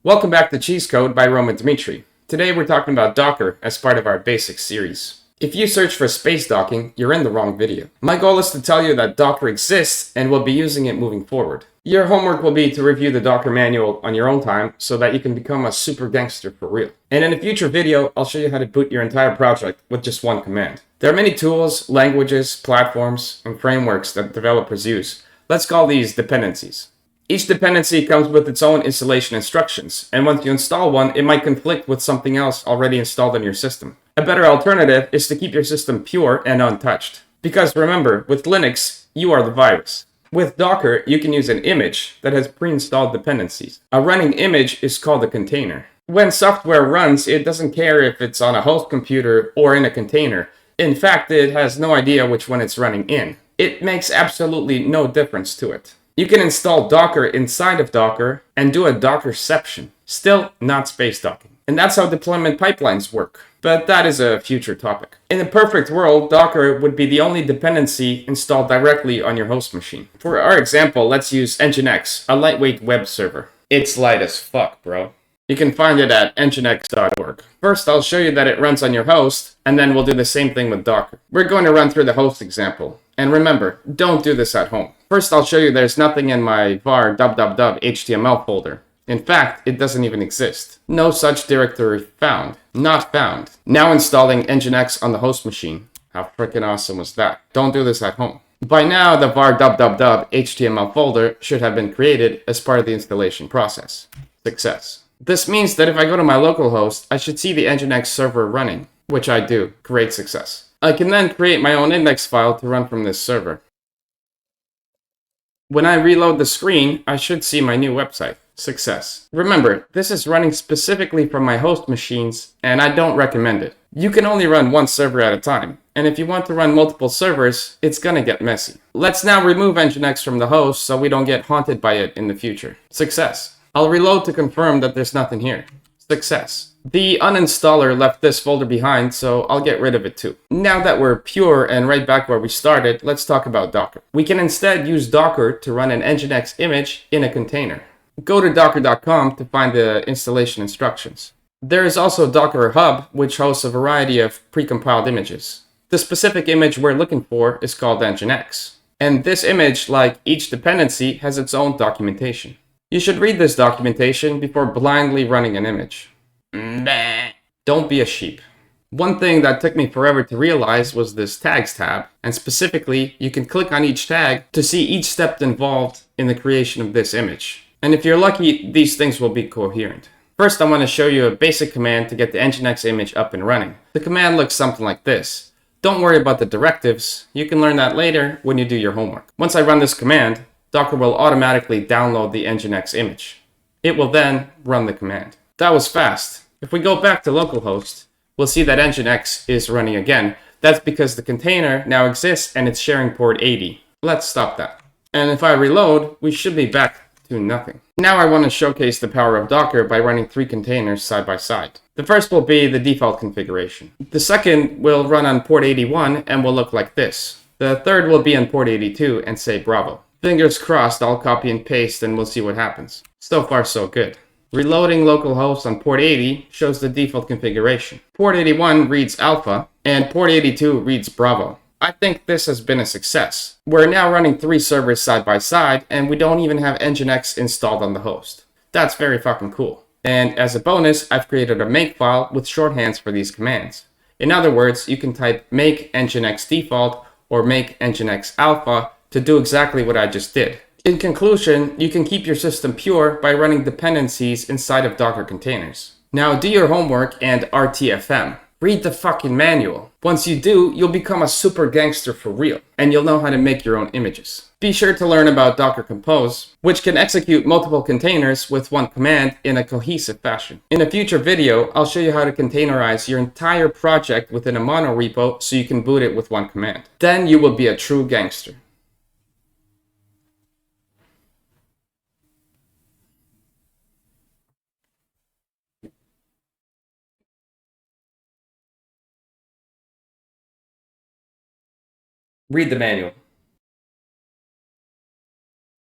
Welcome back to Cheese Code by Roman Dmitri. Today we're talking about Docker as part of our basics series. If you search for space docking, you're in the wrong video. My goal is to tell you that Docker exists and we'll be using it moving forward. Your homework will be to review the Docker manual on your own time so that you can become a super gangster for real. And in a future video, I'll show you how to boot your entire project with just one command. There are many tools, languages, platforms, and frameworks that developers use. Let's call these dependencies. Each dependency comes with its own installation instructions, and once you install one, it might conflict with something else already installed on your system. A better alternative is to keep your system pure and untouched. Because remember, with Linux, you are the virus. With Docker, you can use an image that has pre-installed dependencies. A running image is called a container. When software runs, it doesn't care if it's on a host computer or in a container. In fact, it has no idea which one it's running in. It makes absolutely no difference to it. You can install Docker inside of Docker and do a Dockerception. Still not space docking. And that's how deployment pipelines work. But that is a future topic. In a perfect world, Docker would be the only dependency installed directly on your host machine. For our example, let's use Nginx, a lightweight web server. It's light as fuck, bro. You can find it at nginx.org. First, I'll show you that it runs on your host, and then we'll do the same thing with Docker. We're going to run through the host example. And remember, don't do this at home. First, I'll show you there's nothing in my var HTML folder. In fact, it doesn't even exist. No such directory found. Not found. Now installing Nginx on the host machine. How freaking awesome was that? Don't do this at home. By now, the var HTML folder should have been created as part of the installation process. Success. This means that if I go to my local host, I should see the Nginx server running, which I do. Great success. I can then create my own index file to run from this server. When I reload the screen, I should see my new website. Success. Remember, this is running specifically from my host machines, and I don't recommend it. You can only run one server at a time, and if you want to run multiple servers, it's gonna get messy. Let's now remove Nginx from the host so we don't get haunted by it in the future. Success. I'll reload to confirm that there's nothing here. Success. The uninstaller left this folder behind, so I'll get rid of it too. Now that we're pure and right back where we started, let's talk about Docker. We can instead use Docker to run an Nginx image in a container. Go to docker.com to find the installation instructions. There is also Docker Hub, which hosts a variety of precompiled images. The specific image we're looking for is called Nginx. And this image, like each dependency, has its own documentation. You should read this documentation before blindly running an image. Don't be a sheep. One thing that took me forever to realize was this tags tab, and specifically, you can click on each tag to see each step involved in the creation of this image. And if you're lucky, these things will be coherent. First, I want to show you a basic command to get the Nginx image up and running. The command looks something like this. Don't worry about the directives, you can learn that later when you do your homework. Once I run this command, Docker will automatically download the Nginx image. It will then run the command. That was fast. If we go back to localhost, we'll see that Nginx is running again. That's because the container now exists and it's sharing port 80. Let's stop that. And if I reload, we should be back to nothing. Now I want to showcase the power of Docker by running 3 containers side by side. The first will be the default configuration. The second will run on port 81 and will look like this. The third will be on port 82 and say Bravo. Fingers crossed, I'll copy and paste and we'll see what happens. So far so good. Reloading localhost on port 80 shows the default configuration. Port 81 reads Alpha, and port 82 reads Bravo. I think this has been a success. We're now running 3 servers side by side, and we don't even have Nginx installed on the host. That's very fucking cool. And as a bonus, I've created a makefile with shorthands for these commands. In other words, you can type make Nginx default or make Nginx alpha to do exactly what I just did. In conclusion, you can keep your system pure by running dependencies inside of Docker containers. Now do your homework and RTFM. Read the fucking manual. Once you do, you'll become a super gangster for real, and you'll know how to make your own images. Be sure to learn about Docker Compose, which can execute multiple containers with one command in a cohesive fashion. In a future video, I'll show you how to containerize your entire project within a mono repo so you can boot it with one command. Then you will be a true gangster. Read the manual.